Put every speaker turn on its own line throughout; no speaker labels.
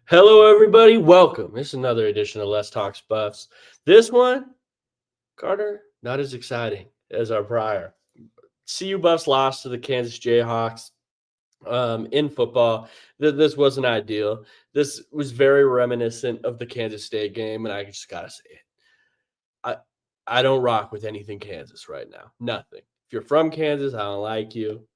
Hello, everybody. Welcome. This is another edition of Let's Talks Buffs. This one, Carter, not as exciting as our prior. CU Buffs lost to the Kansas Jayhawks in football. This wasn't ideal. This was very reminiscent of the Kansas State game, and I just gotta say it. I I don't rock with anything Kansas right now. Nothing. If you're from Kansas, I don't like you.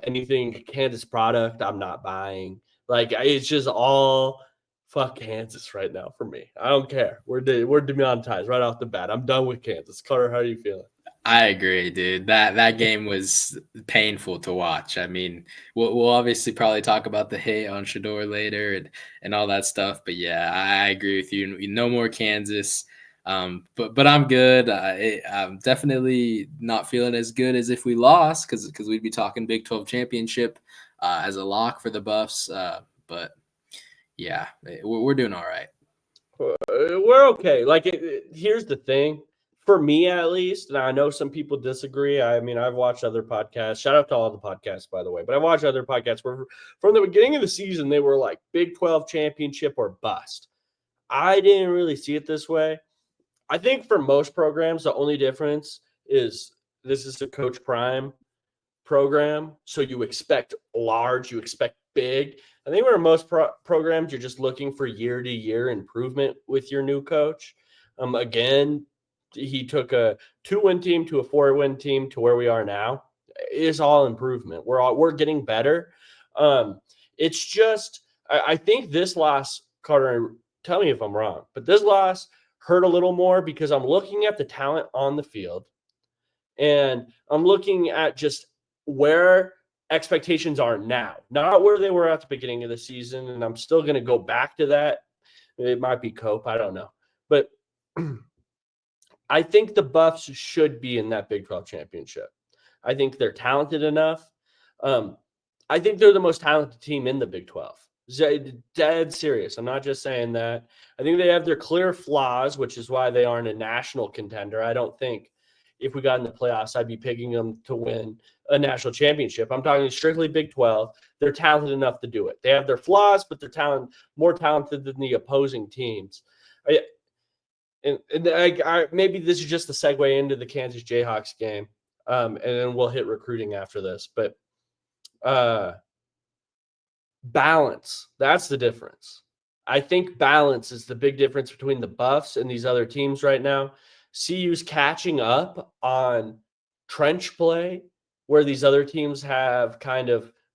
Anything Kansas product, I'm not buying. It's just all fuck Kansas right now for me. I don't care. We're demonetized right off the bat. I'm done with Kansas. Carter, how are you feeling?
I agree, dude. That game was painful to watch. I mean, we'll obviously probably talk about the hate on Shador later and all that stuff. But yeah, I agree with you. No more Kansas. But I'm good. I'm definitely not feeling as good as if we lost because we'd be talking Big 12 championship as a lock for the Buffs. But yeah, we're doing all right.
We're okay. Here's the thing. For me, at least, and I know some people disagree. I mean, I've watched other podcasts. Shout out to all the podcasts, by the way. But I watched other podcasts where, from the beginning of the season, they were like Big 12 championship or bust. I didn't really see it this way. I think for most programs, the only difference is this is a Coach Prime program. So you expect large, you expect big. I think where most programs, you're just looking for year to year improvement with your new coach. Again, he took a 2-win team to a 4-win team to where we are now. It's all improvement. We're getting better. It's just I think this loss, Carter, tell me if I'm wrong, but this loss hurt a little more because I'm looking at the talent on the field and I'm looking at just where expectations are now, not where they were at the beginning of the season. And I'm still going to go back to that. It might be Cope. I don't know. But I think the Buffs should be in that Big 12 championship. I think they're talented enough. Um, I think they're the most talented team in the Big 12. Dead serious. I'm not just saying that. I think they have their clear flaws, which is why they aren't a national contender. I don't think if we got in the playoffs, I'd be picking them to win a national championship. I'm talking strictly Big 12. They're talented enough to do it. They have their flaws, but they're more talented than the opposing teams. I maybe this is just a segue into the Kansas Jayhawks game, and then we'll hit recruiting after this. But balance, that's the difference. I think balance is the big difference between the Buffs and these other teams right now. CU's catching up on trench play, where these other teams have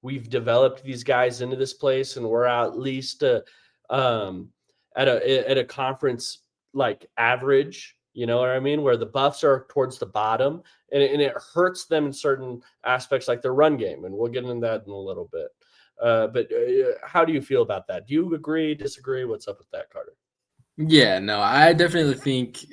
we've developed these guys into this place, and we're at least at a conference like average. You know what I mean? Where the Buffs are towards the bottom, and it hurts them in certain aspects, like their run game, and we'll get into that in a little bit. But how do you feel about that? Do you agree, disagree? What's up with that, Carter?
Yeah, no, I definitely think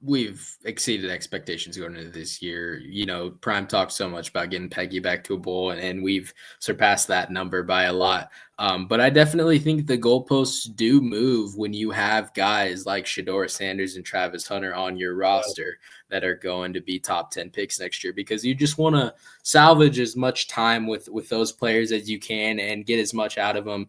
we've exceeded expectations going into this year. You know, Prime talked so much about getting Peggy back to a bowl, and we've surpassed that number by a lot. But I definitely think the goalposts do move when you have guys like Shador Sanders and Travis Hunter on your roster that are going to be top 10 picks next year, because you just want to salvage as much time with those players as you can and get as much out of them.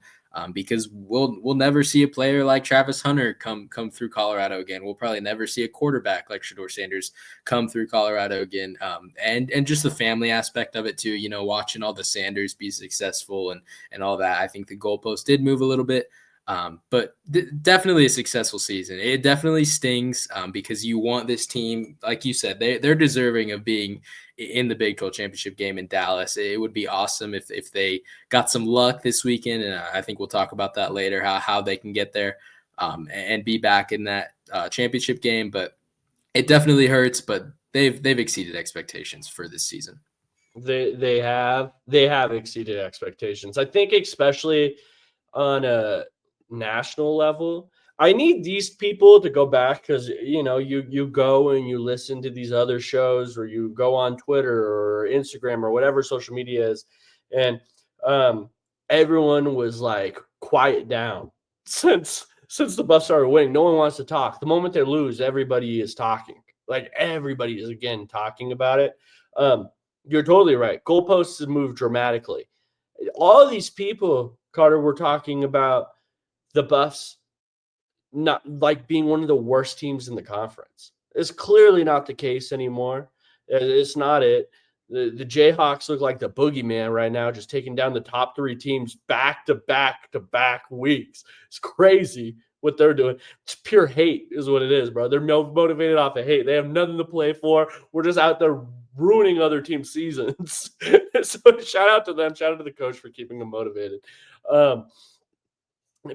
Because we'll never see a player like Travis Hunter come through Colorado again. We'll probably never see a quarterback like Shador Sanders come through Colorado again. And just the family aspect of it too. You know, watching all the Sanders be successful and all that. I think the goalpost did move a little bit. But definitely a successful season. It definitely stings because you want this team, like you said, they're deserving of being in the Big 12 championship game in Dallas. It would be awesome if they got some luck this weekend, and I think we'll talk about that later, how they can get there and be back in that championship game. But it definitely hurts, but they've exceeded expectations for this season.
They have exceeded expectations. I think especially on a national level. I need these people to go back because you go and you listen to these other shows, or you go on Twitter or Instagram or whatever social media is, and everyone was like, quiet down since the Buffs started winning. No one wants to talk. The moment they lose, everybody is talking. Like everybody is again talking about it. You're totally right. Goalposts have moved dramatically. All of these people, Carter, we're talking about the Buffs not like being one of the worst teams in the conference. It's clearly not the case anymore. It's not it. The Jayhawks look like the boogeyman right now, just taking down the top 3 teams back to back weeks. It's crazy what they're doing. It's pure hate is what it is, bro. They're motivated off of hate. They have nothing to play for. We're just out there ruining other teams' seasons. So shout out to them. Shout out to the coach for keeping them motivated.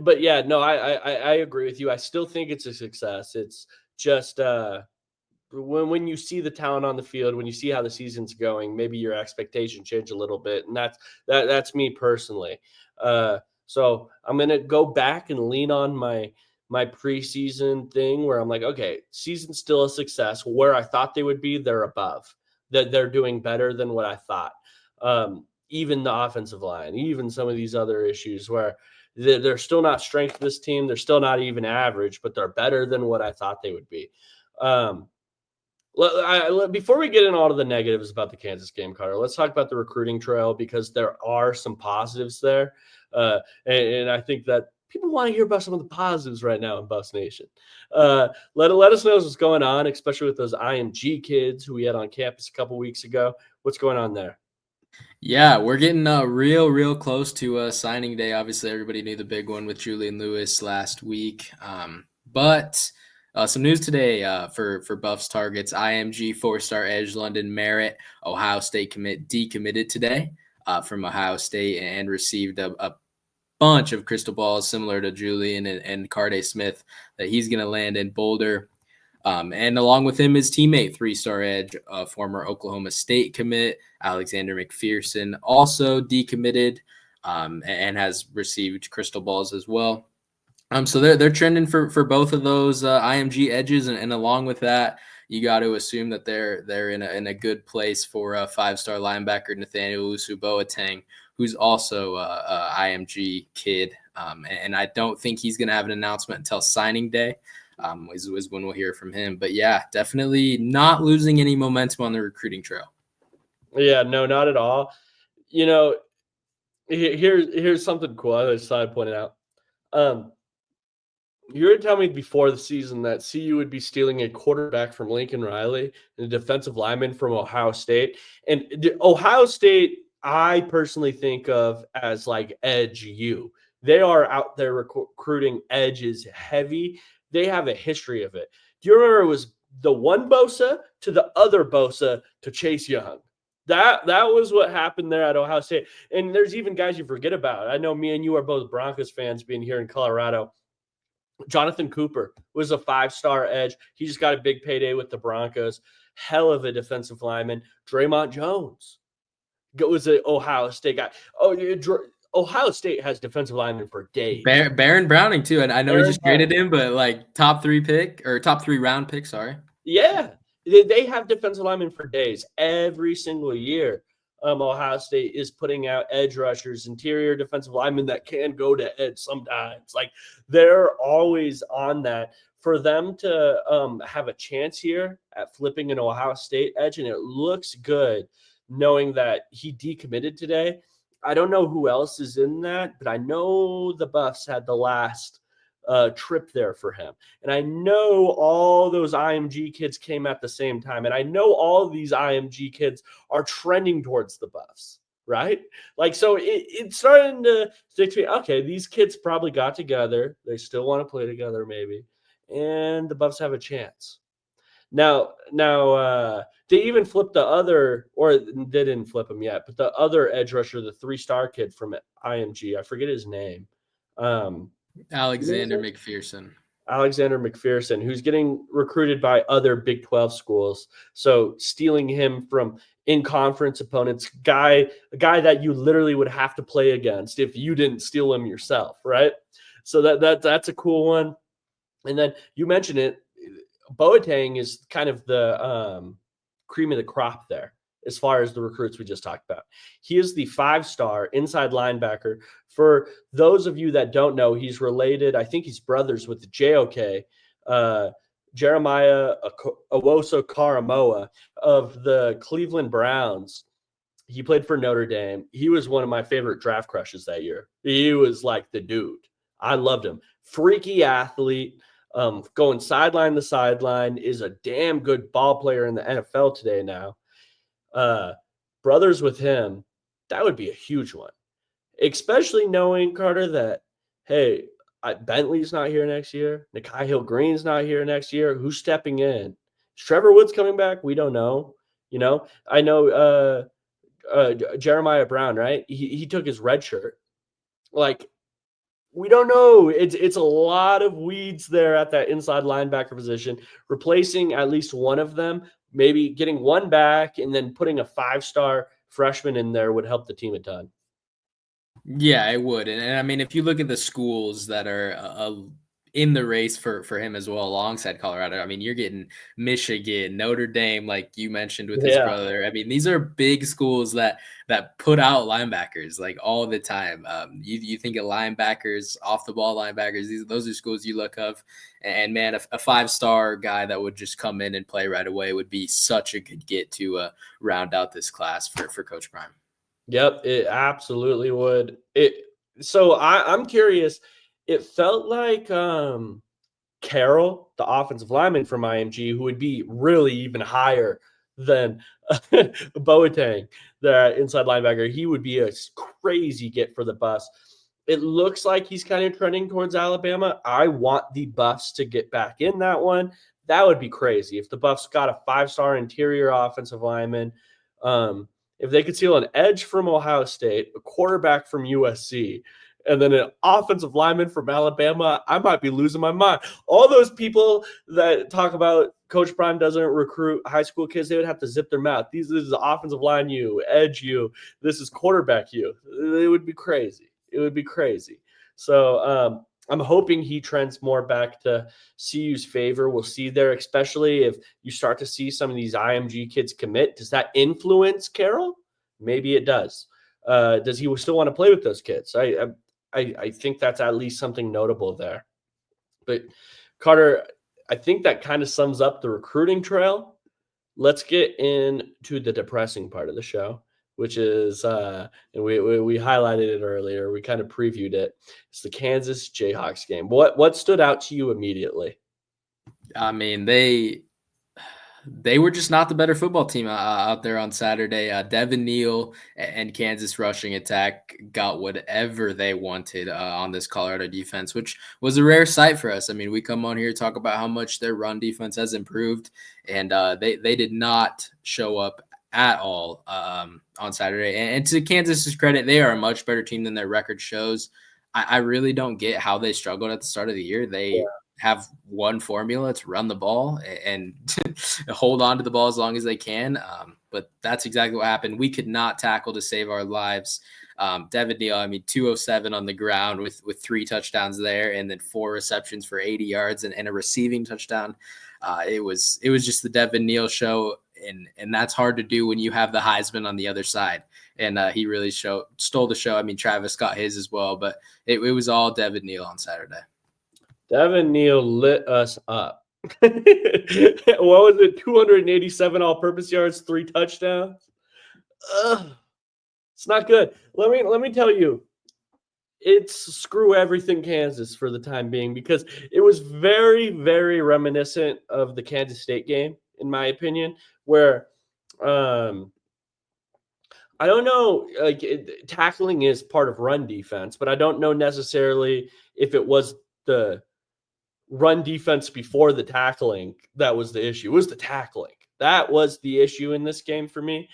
But yeah, no, I agree with you. I still think it's a success. It's just when you see the talent on the field, when you see how the season's going, maybe your expectations change a little bit, and that's me personally. So I'm gonna go back and lean on my preseason thing where I'm like, okay, season's still a success. Where I thought they would be, they're above. That they're doing better than what I thought. Even the offensive line, even some of these other issues where they're still not strength of this team. They're still not even average, but they're better than what I thought they would be. Before we get into all of the negatives about the Kansas game, Carter, let's talk about the recruiting trail because there are some positives there. And I think that people want to hear about some of the positives right now in Buffs Nation. Let us know what's going on, especially with those IMG kids who we had on campus a couple weeks ago. What's going on there?
Yeah, we're getting real close to signing day. Obviously, everybody knew the big one with Julian Lewis last week. But some news today for Buffs targets. IMG 4-star edge London Merritt, Ohio State decommitted today from Ohio State and received a bunch of crystal balls similar to Julian and Carday Smith that he's going to land in Boulder. And along with him, his teammate, 3-star edge, former Oklahoma State commit, Alexander McPherson, also decommitted and has received crystal balls as well. So they're trending for both of those IMG edges, and along with that, you got to assume that they're in a good place for a 5-star linebacker Nathaniel Usu-Boateng, who's also a IMG kid, and I don't think he's going to have an announcement until signing day. Is when we'll hear from him. But yeah, definitely not losing any momentum on the recruiting trail.
Yeah, no, not at all. You know, here's something cool. I just thought I'd point it out. You were telling me before the season that CU would be stealing a quarterback from Lincoln Riley and a defensive lineman from Ohio State. And Ohio State, I personally think of as like edge U. They are out there recruiting edges heavy. They have a history of it. Do you remember it was the one Bosa to the other Bosa to Chase Young? That was what happened there at Ohio State. And there's even guys you forget about. I know me and you are both Broncos fans being here in Colorado. Jonathan Cooper was a 5-star edge. He just got a big payday with the Broncos. Hell of a defensive lineman. Draymond Jones was an Ohio State guy. Ohio State has defensive linemen for days.
Baron Browning too, and I know he just traded him, but like top 3 round pick. Sorry.
Yeah, they have defensive linemen for days every single year. Ohio State is putting out edge rushers, interior defensive linemen that can go to edge sometimes. Like they're always on that. For them to have a chance here at flipping an Ohio State edge, and it looks good knowing that he decommitted today. I don't know who else is in that, but I know the Buffs had the last trip there for him. And I know all those IMG kids came at the same time. And I know all of these IMG kids are trending towards the Buffs, right? Like, so it's starting to stick to me. Okay, these kids probably got together. They still want to play together maybe. And the Buffs have a chance. Now, they even flipped the other, or they didn't flip him yet, but the other edge rusher, the 3-star kid from IMG, I forget his name.
Alexander McPherson,
who's getting recruited by other Big 12 schools. So stealing him from in-conference opponents, a guy that you literally would have to play against if you didn't steal him yourself, right? So that's a cool one. And then you mentioned it, Boateng is kind of the cream of the crop there as far as the recruits we just talked about. He is the 5-star inside linebacker. For those of you that don't know, he's related. I think he's brothers with the JOK, Jeremiah Owusu-Koramoah of the Cleveland Browns. He played for Notre Dame. He was one of my favorite draft crushes that year. He was like the dude. I loved him. Freaky athlete, going sideline to sideline, is a damn good ball player in the NFL today now. Brothers with him, that would be a huge one. Especially knowing, Carter, that, hey, Bentley's not here next year. Nikhai Hill-Green's not here next year. Who's stepping in? Is Trevor Woods coming back? We don't know. I know Jeremiah Brown, right? He took his red shirt. Like, we don't know. It's a lot of weeds there at that inside linebacker position. Replacing at least one of them, maybe getting one back, and then putting a 5-star freshman in there would help the team a ton.
Yeah, it would. And I mean, if you look at the schools that are in the race for him as well, alongside Colorado, I mean, you're getting Michigan, Notre Dame, like you mentioned with his brother. I mean, these are big schools that put out linebackers like all the time. You think of linebackers, off the ball linebackers. Those are schools you look of. And man, a 5-star guy that would just come in and play right away would be such a good get to round out this class for Coach Prime.
Yep, it absolutely would. So I'm curious. It felt like Carroll, the offensive lineman from IMG, who would be really even higher than Boateng, the inside linebacker. He would be a crazy get for the Buffs. It looks like he's kind of trending towards Alabama. I want the Buffs to get back in that one. That would be crazy if the Buffs got a 5-star interior offensive lineman. If they could steal an edge from Ohio State, a quarterback from USC, and then an offensive lineman from Alabama, I might be losing my mind. All those people that talk about Coach Prime doesn't recruit high school kids, they would have to zip their mouth. This is the offensive line you, edge you. This is quarterback you. It would be crazy. It would be crazy. So I'm hoping he trends more back to CU's favor. We'll see there, especially if you start to see some of these IMG kids commit. Does that influence Carroll? Maybe it does. Does he still want to play with those kids? I think that's at least something notable there. But Carter, I think that kind of sums up the recruiting trail. Let's get into the depressing part of the show, which is, and we highlighted it earlier. We kind of previewed it. It's the Kansas Jayhawks game. What stood out to you immediately?
I mean, they were just not the better football team out there on Saturday. Devin Neal and Kansas rushing attack got whatever they wanted on this Colorado defense, which was a rare sight for us. I mean, we come on here to talk about how much their run defense has improved, and they did not show up at all on Saturday. And to Kansas's credit, they are a much better team than their record shows. I really don't get how they struggled at the start of the year. They have one formula to run the ball and hold on to the ball as long as they can. But that's exactly what happened. We could not tackle to save our lives. Devin Neal, I mean, 207 on the ground with 3 touchdowns there, and then 4 receptions for 80 yards and a receiving touchdown. It was just the Devin Neal show. And that's hard to do when you have the Heisman on the other side. And he really stole the show. I mean, Travis got his as well, but it was all Devin Neal on Saturday. Devin
Neal lit us up. What was it? 287 all-purpose yards, 3 touchdowns. It's not good. Let me tell you, it's screw everything Kansas for the time being, because it was very, very reminiscent of the Kansas State game, in my opinion, where I don't know, tackling is part of run defense, but I don't know necessarily if it was the run defense before the tackling that was the issue. It was the tackling. That was the issue in this game for me.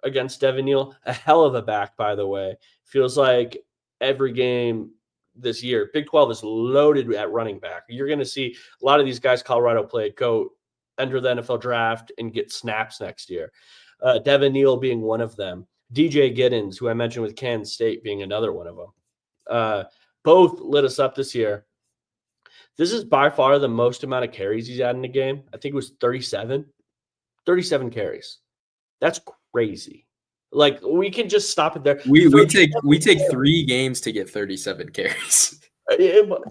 Against Devin Neal, a hell of a back, by the way. Feels like every game this year, Big 12 is loaded at running back. You're going to see a lot of these guys Colorado play go enter the NFL draft and get snaps next year. Devin Neal being one of them. DJ Giddens, who I mentioned with Kansas State, being another one of them. Both lit us up this year. This is by far the most amount of carries he's had in a game. I think it was 37. 37 carries. That's crazy. Like, we can just stop it there.
We take 3 games to get 37 carries.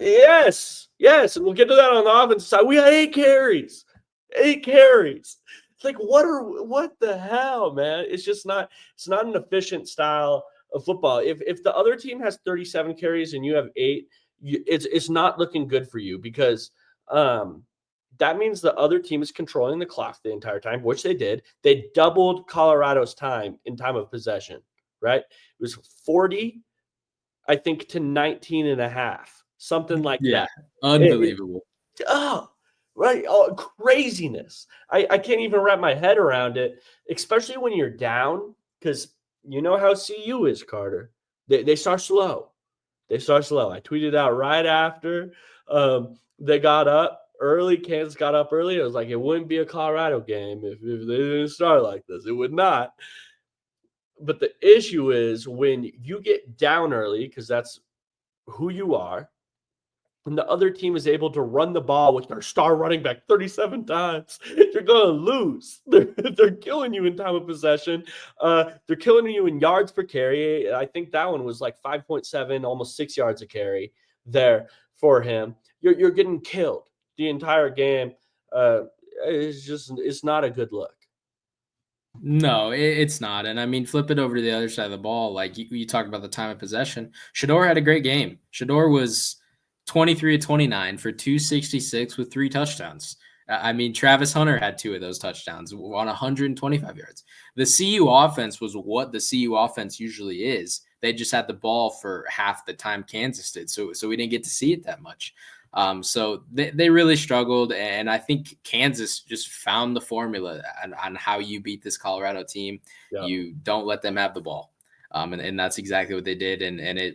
Yes. And we'll get to that on the offensive side. We had 8 carries. 8 carries. It's like, what the hell, man? It's just not. It's not an efficient style of football. If the other team has 37 carries and you have 8, it's not looking good for you because that means the other team is controlling the clock the entire time, which they did. They doubled Colorado's time in time of possession, right? It was 40, I think, to 19 and a half, something like
Yeah,
that.
unbelievable.
Oh, right. Oh, craziness. I can't even wrap my head around it, especially when you're down, because you know how CU is, Carter. They start slow. They start slow. I tweeted out right after they got up early. Kansas got up early. It was like it wouldn't be a Colorado game if they didn't start like this. It would not. But the issue is when you get down early, because that's who you are, and the other team is able to run the ball with their star running back 37 times, you're going to lose. They're killing you in time of possession. They're killing you in yards per carry. I think that one was like 5.7, almost 6 yards a carry there for him. You're getting killed the entire game. It's not a good look.
No, it's not. And I mean, flip it over to the other side of the ball. Like you talk about the time of possession. Shador had a great game. Shador was 23 to 29 for 266 with 3 touchdowns. I mean, Travis Hunter had 2 of those touchdowns on 125 yards. The CU offense was what the CU offense usually is. They just had the ball for half the time Kansas did. So we didn't get to see it that much. So they really struggled, and I think Kansas just found the formula on how you beat this Colorado team.
Yeah.
You don't let them have the ball, and that's exactly what they did, and it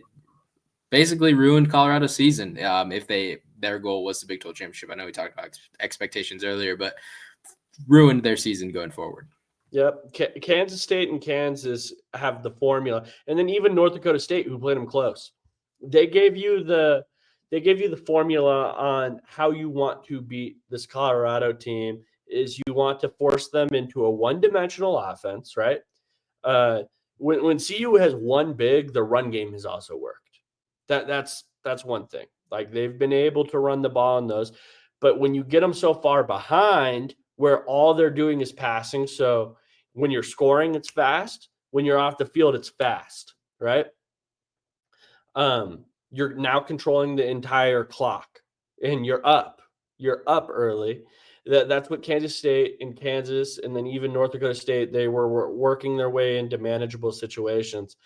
basically ruined Colorado's season. If their goal was the Big 12 championship, I know we talked about expectations earlier, but ruined their season going forward.
Yep. Kansas State and Kansas have the formula, and then even North Dakota State, who played them close, they gave you the formula on how you want to beat this Colorado team. Is you want to force them into a one-dimensional offense, right? When CU has won big, the run game has also worked. That's one thing. Like they've been able to run the ball in those, but when you get them so far behind, where all they're doing is passing, so when you're scoring, it's fast. When you're off the field, it's fast, right? You're now controlling the entire clock, and you're up. You're up early. That's what Kansas State and Kansas, and then even North Dakota State, they were working their way into manageable situations.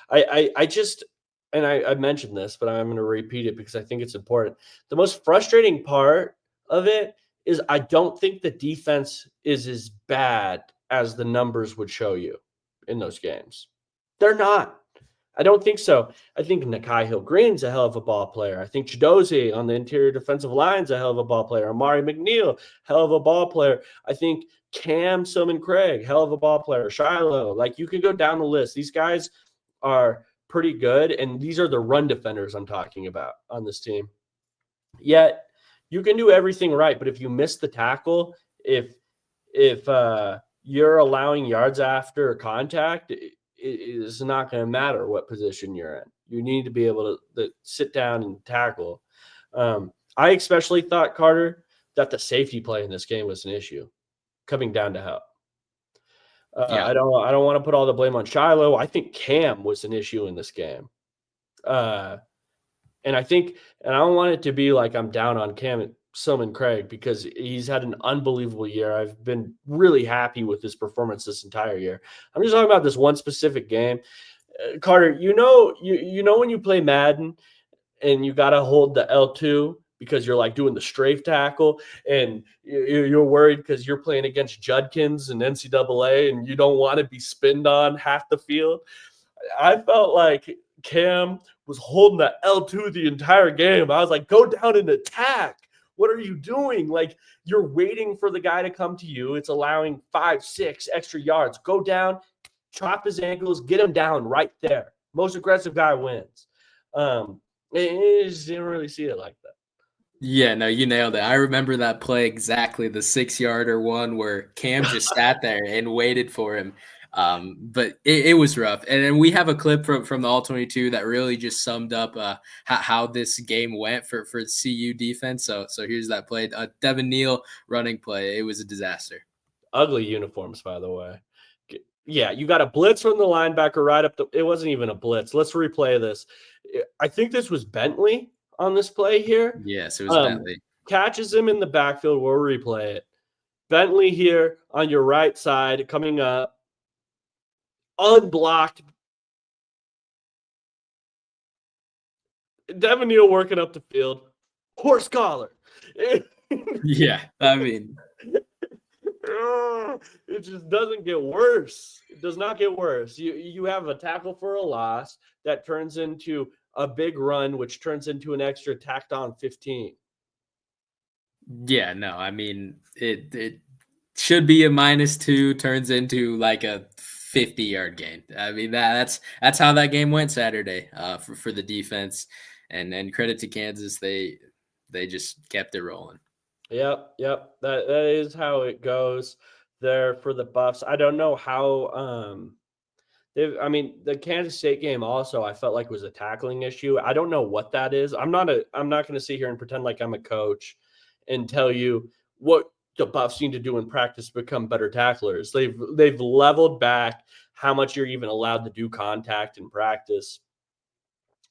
I just, and I mentioned this, but I'm going to repeat it because I think it's important. The most frustrating part of it is I don't think the defense is as bad as the numbers would show you in those games. They're not. I don't think so. I think Nakai Hill-Green's a hell of a ball player. I think Chidozie on the interior defensive line's a hell of a ball player. Amari McNeil, hell of a ball player. I think Cam Silman-Craig, hell of a ball player. Shiloh, like you can go down the list. These guys are pretty good, and these are the run defenders I'm talking about on this team. Yet you can do everything right, but if you miss the tackle, if you're allowing yards after contact, it is not going to matter what position you're in. You need to be able to sit down and tackle. I especially thought, Carter, that the safety play in this game was an issue coming down to help.
Yeah.
I don't want to put all the blame on Shiloh. I think Cam was an issue in this game. And I think, and I don't want it to be like I'm down on Cam Silman-Craig because he's had an unbelievable year. I've been really happy with his performance this entire year. I'm just talking about this one specific game. Carter, you know when you play Madden and you got to hold the L2 because you're like doing the strafe tackle and you're worried because you're playing against Judkins and NCAA and you don't want to be spinned on half the field. I felt like Cam was holding the L2 the entire game. I was like, go down and attack. What are you doing? Like, you're waiting for the guy to come to you. It's allowing 5-6 extra yards. Go down, chop his ankles, get him down right there. Most aggressive guy wins. I just didn't really see it like that.
Yeah, no, you nailed it. I remember that play exactly, the 6-yarder one where Cam just sat there and waited for him. But it was rough. And then we have a clip from the All-22 that really just summed up how this game went for the CU defense. So here's that play. Devin Neal running play. It was a disaster.
Ugly uniforms, by the way. Yeah, you got a blitz from the linebacker right up it wasn't even a blitz. Let's replay this. I think this was Bentley on this play here.
Yes, it was Bentley.
Catches him in the backfield. We'll replay it. Bentley here on your right side coming up. Unblocked. Devin Neal working up the field. Horse collar.
Yeah, I mean,
it just doesn't get worse. It does not get worse. You have a tackle for a loss that turns into a big run, which turns into an extra tacked on 15.
Yeah, no, I mean, it should be a -2, turns into like a 50-yard gain. I mean, that's how that game went Saturday for the defense, and credit to Kansas, they just kept it rolling.
Yep. That is how it goes there for the Buffs. I don't know how the Kansas State game also I felt like was a tackling issue. I don't know what that is. I'm not going to sit here and pretend like I'm a coach and tell you what the Buffs need to do in practice to become better tacklers. They've leveled back how much you're even allowed to do contact in practice.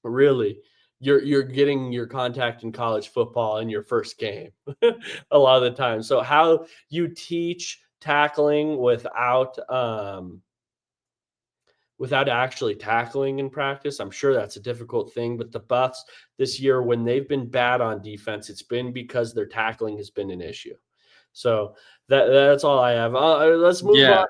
Really, you're getting your contact in college football in your first game a lot of the time. So how you teach tackling without actually tackling in practice, I'm sure that's a difficult thing. But the Buffs this year, when they've been bad on defense, it's been because their tackling has been an issue. So that's all I have. Let's move on.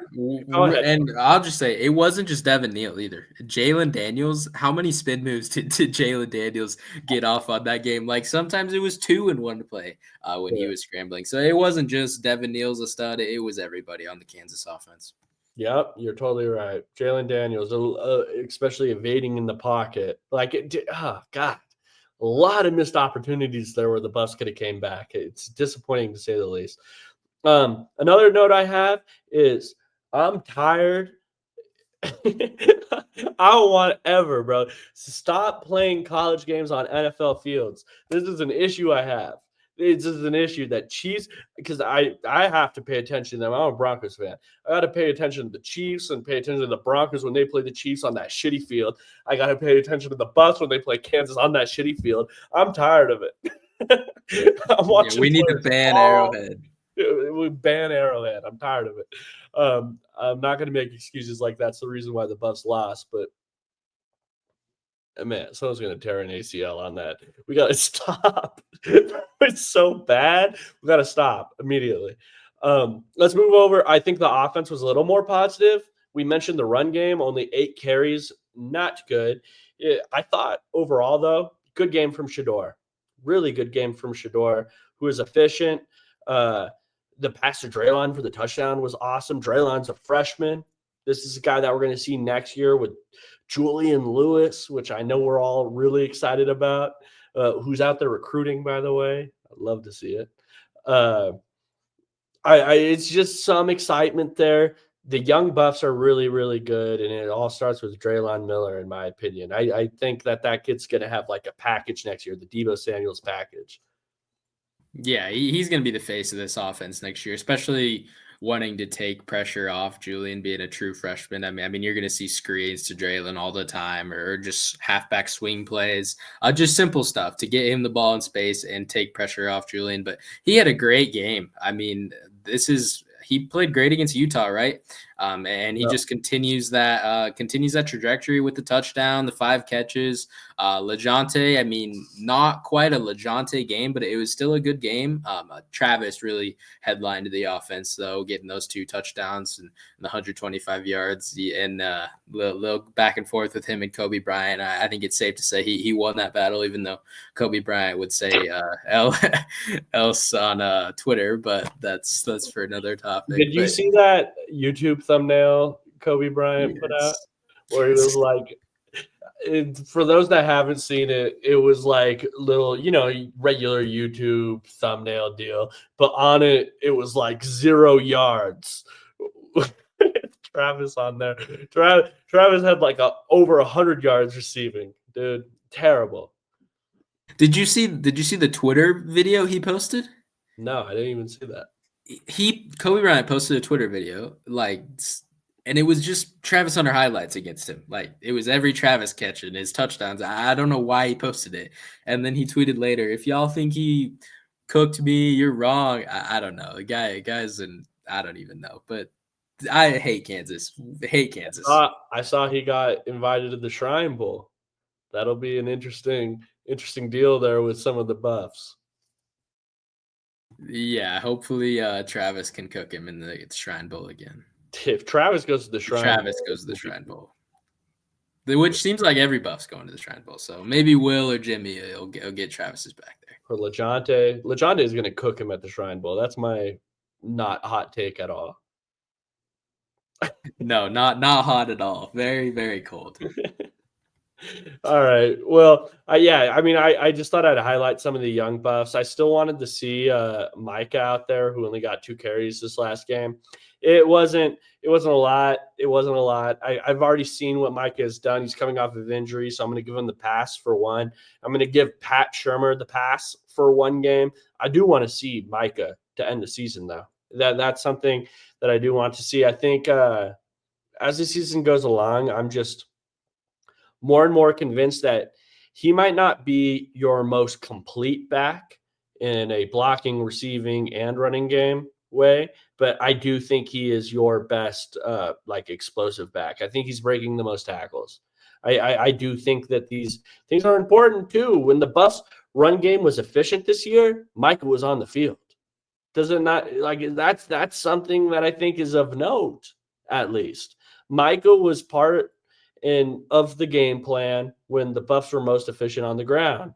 Go ahead.
And I'll just say it wasn't just Devin Neal either. Jalen Daniels, how many spin moves did Jalen Daniels get off on that game? Like sometimes it was 2 in one play when he was scrambling. So it wasn't just Devin Neal's a stud. It was everybody on the Kansas offense.
Yep, you're totally right. Jalen Daniels, especially evading in the pocket. God, a lot of missed opportunities there where the Buffs could have came back. It's disappointing to say the least. Another note I have is I'm tired. I don't want ever, bro. Stop playing college games on NFL fields. This is an issue I have. This is an issue that Chiefs, because I have to pay attention to them. I'm a Broncos fan. I got to pay attention to the Chiefs and pay attention to the Broncos when they play the Chiefs on that shitty field. I got to pay attention to the Bucs when they play Kansas on that shitty field. I'm tired of it. I'm watching.
Yeah, we need to ban Arrowhead.
We ban Arrowhead. I'm tired of it. I'm not going to make excuses like that's the reason why the Buffs lost, but man, someone's going to tear an ACL on that. We got to stop. It's so bad. We got to stop immediately. Let's move over. I think the offense was a little more positive. We mentioned the run game, only 8 carries, not good. I thought overall, though, good game from Shedeur. Really good game from Shedeur, who is efficient. The pass to Draylon for the touchdown was awesome. Draylon's a freshman. This is a guy that we're going to see next year with Julian Lewis, which I know we're all really excited about, who's out there recruiting, by the way. I'd love to see it. It's just some excitement there. The young Buffs are really, really good, and it all starts with Draylon Miller, in my opinion. I think that kid's going to have like a package next year, the Deebo Samuels package.
Yeah, he's going to be the face of this offense next year, especially wanting to take pressure off Julian being a true freshman. I mean, you're going to see screens to Draylon all the time or just halfback swing plays, just simple stuff to get him the ball in space and take pressure off Julian. But he had a great game. I mean, he played great against Utah, right? And he just continues that trajectory with the touchdown, the 5 catches. LeJohntay, I mean, not quite a LeJohntay game, but it was still a good game. Travis really headlined the offense, though, getting those 2 touchdowns and the 125 yards and little back and forth with him and Kobe Bryant. I think it's safe to say he won that battle, even though Kobe Bryant would say else on Twitter, but that's for another topic.
Did you see that YouTube thumbnail Kobe Bryant put out where he was like, for those that haven't seen it, it was like little, regular YouTube thumbnail deal, but on it, it was like 0 yards. Travis on there. Travis had like over 100 yards receiving, dude. Terrible.
Did you see the Twitter video he posted?
No, I didn't even see that.
Kobe Bryant posted a Twitter video like And it was just Travis Hunter highlights against him. Like, it was every Travis catch and his touchdowns. I don't know why he posted it. And then he tweeted later, if y'all think he cooked me, you're wrong. I don't know. Guy's and I don't even know. But I hate Kansas. Hate Kansas.
I saw he got invited to the Shrine Bowl. That'll be an interesting deal there with some of the Buffs.
Yeah, hopefully Travis can cook him in the Shrine Bowl again.
If Travis goes to the Shrine
Travis
Bowl,
goes to the Shrine Bowl. Which seems like every Buff's going to the Shrine Bowl. So maybe Will or Jimmy will get Travis's back there.
Or LeJohntay. LeJohntay is going to cook him at the Shrine Bowl. That's my not hot take at all.
No, not hot at all. Very, very cold.
All right. Well, I just thought I'd highlight some of the young Buffs. I still wanted to see Micah out there, who only got 2 carries this last game. It wasn't a lot. I've already seen what Micah has done. He's coming off of injury, so I'm going to give him the pass for one. I'm going to give Pat Shurmur the pass for one game. I do want to see Micah to end the season, though. That's something that I do want to see. I think as the season goes along, I'm just more and more convinced that he might not be your most complete back in a blocking, receiving, and running game way, but I do think he is your best explosive back. I think he's breaking the most tackles. I do think that these things are important too. When the Buffs run game was efficient this year, Micah was on the field. Does it not that's something that I think is of note, at least. Micah was part of the game plan when the Buffs were most efficient on the ground.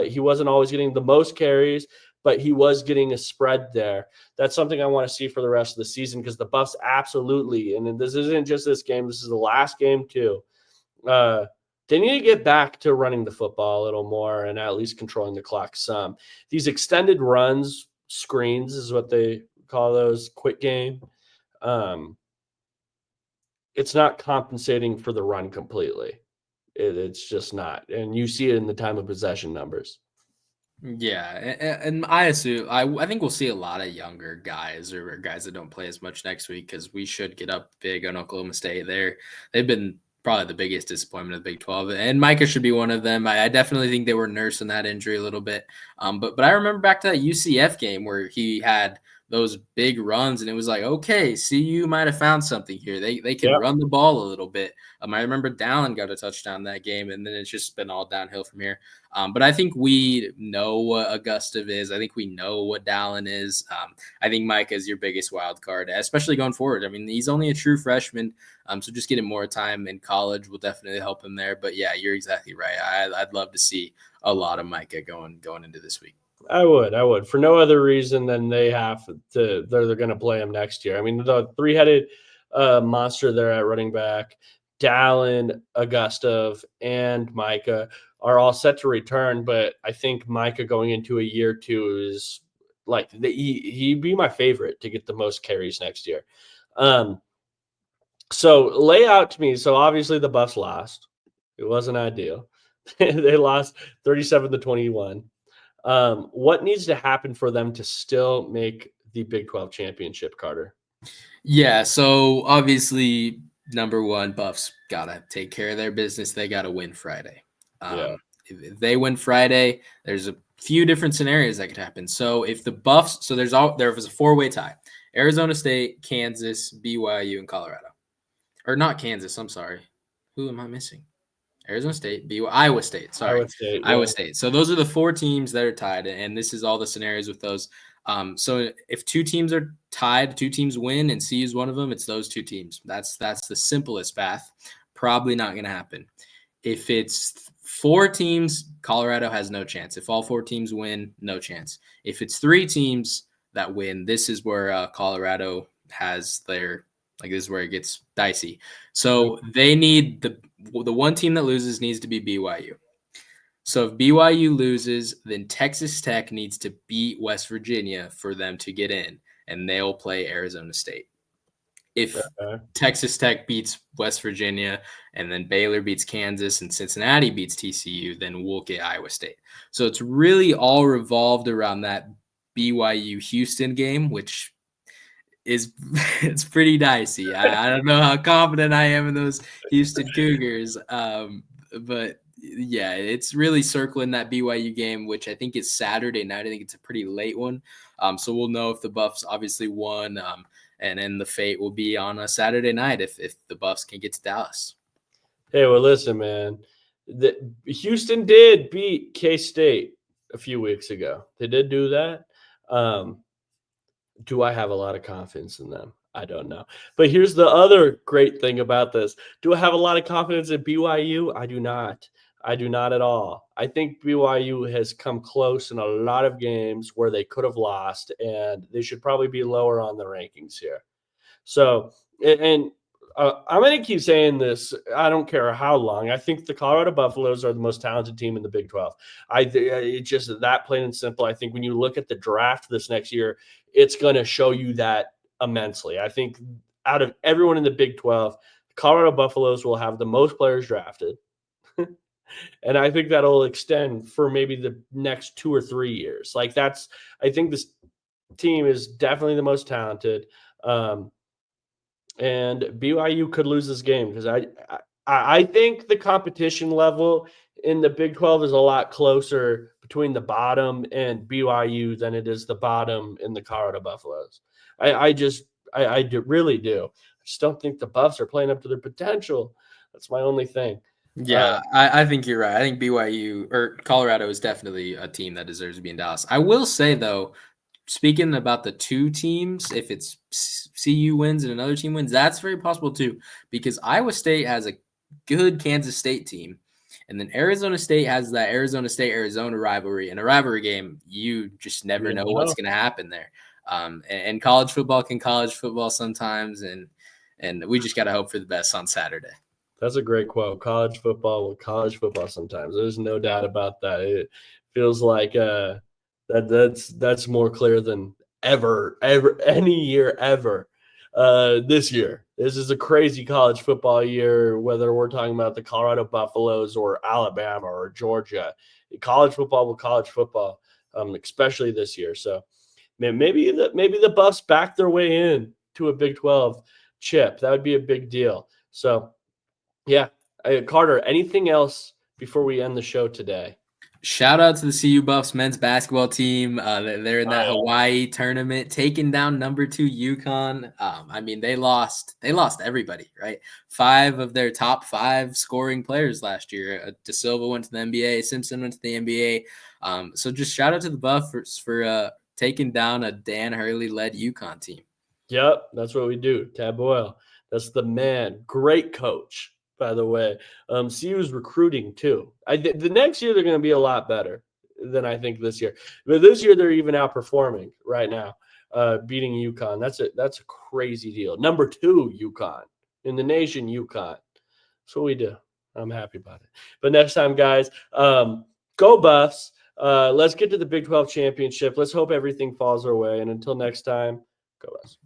He wasn't always getting the most carries, but he was getting a spread there. That's something I want to see for the rest of the season, because the Buffs absolutely, and this isn't just this game, this is the last game too. They need to get back to running the football a little more and at least controlling the clock some. These extended runs, screens is what they call those, quick game. It's not compensating for the run completely. It's just not. And you see it in the time of possession numbers.
Yeah, and I think we'll see a lot of younger guys or guys that don't play as much next week, because we should get up big on Oklahoma State. They've been probably the biggest disappointment of the Big 12, and Micah should be one of them. I definitely think they were nursing that injury a little bit. But I remember back to that UCF game where he had those big runs, and it was like, okay, CU might have found something here. They can run the ball a little bit. I remember Dallin got a touchdown that game, and then it's just been all downhill from here. But I think we know what Augusta is. I think we know what Dallin is. I think Micah is your biggest wild card, especially going forward. I mean, he's only a true freshman, so just getting more time in college will definitely help him there. But yeah, you're exactly right. I'd love to see a lot of Micah going into this week.
I would for no other reason than they're going to play him next year. I mean, the 3-headed monster there at running back, Dallin, Augustov, and Micah are all set to return, but I think Micah going into a year 2 is like he'd be my favorite to get the most carries next year. So lay out to me. So obviously the Buffs lost. It wasn't ideal. They lost 37-21. What needs to happen for them to still make the Big 12 championship, Carter?
Yeah, so obviously, number one, Buffs got to take care of their business. They got to win Friday. If they win Friday, there's a few different scenarios that could happen. So if the Buffs, there was a 4-way tie: Arizona State, Kansas, BYU, and Colorado. Or not Kansas, I'm sorry. Who am I missing? Arizona State, Iowa State. Sorry, Iowa State. So those are the 4 teams that are tied, and this is all the scenarios with those. So if 2 teams are tied, 2 teams win, and C is one of them, it's those 2 teams. That's the simplest path. Probably not going to happen. If it's 4 teams, Colorado has no chance. If all 4 teams win, no chance. If it's 3 teams that win, this is where Colorado has their. This is where it gets dicey. So they need the one team that loses needs to be BYU. So if BYU loses, then Texas Tech needs to beat West Virginia for them to get in, and they'll play Arizona State. If Texas Tech beats West Virginia, and then Baylor beats Kansas, and Cincinnati beats TCU, then we'll get Iowa State. So it's really all revolved around that BYU Houston game, which is it's pretty dicey. I don't know how confident I am in those Houston Cougars, but yeah, it's really circling that BYU game, which I think is Saturday night. I think it's a pretty late one, so we'll know if the Buffs obviously won, and then the fate will be on a Saturday night if the Buffs can get to Dallas.
Hey, well, listen, man. Houston did beat K-State a few weeks ago. They did do that. Do I have a lot of confidence in them? I don't know. But here's the other great thing about this. Do I have a lot of confidence in BYU? I do not. I do not at all. I think BYU has come close in a lot of games where they could have lost, and they should probably be lower on the rankings here. So, and I'm going to keep saying this. I don't care how long. I think the Colorado Buffaloes are the most talented team in the Big 12. It's just that plain and simple. I think when you look at the draft this next year, it's going to show you that immensely. I think out of everyone in the Big 12, the Colorado Buffaloes will have the most players drafted. And I think that'll extend for maybe the next 2 or 3 years. I think this team is definitely the most talented. And BYU could lose this game because I think the competition level in the Big 12 is a lot closer between the bottom and BYU than it is the bottom in the Colorado Buffaloes. I really do. I just don't think the Buffs are playing up to their potential. That's my only thing.
Yeah, I think you're right. I think BYU or Colorado is definitely a team that deserves to be in Dallas. I will say, though, speaking about the two teams, if it's CU wins and another team wins, that's very possible too, because Iowa State has a good Kansas State team, and then Arizona State has that Arizona State-Arizona rivalry. In a rivalry game, you just never know what's going to happen there. And college football can college football sometimes, and we just got to hope for the best on Saturday.
That's a great quote. College football will college football sometimes. There's no doubt about that. It feels like that's more clear than ever any year ever. This year, this is a crazy college football year. Whether we're talking about the Colorado Buffaloes or Alabama or Georgia, college football will college football, especially this year. So maybe the Buffs back their way in to a Big 12 chip. That would be a big deal. So. Yeah. Carter, anything else before we end the show today?
Shout out to the CU Buffs men's basketball team. They're in that Hawaii tournament, taking down number 2 UConn. I mean, they lost everybody, right? 5 of their top 5 scoring players last year. De Silva went to the NBA. Simpson went to the NBA. So just shout out to the Buffs for taking down a Dan Hurley-led UConn team.
Yep, that's what we do. Tad Boyle, that's the man. Great coach. By the way, CU's recruiting too. The next year they're going to be a lot better than I think this year. But this year they're even outperforming right now, beating UConn. That's a crazy deal. Number 2 UConn in the nation. UConn. That's what we do. I'm happy about it. But next time, guys, go Buffs. Let's get to the Big 12 championship. Let's hope everything falls our way. And until next time, go Buffs.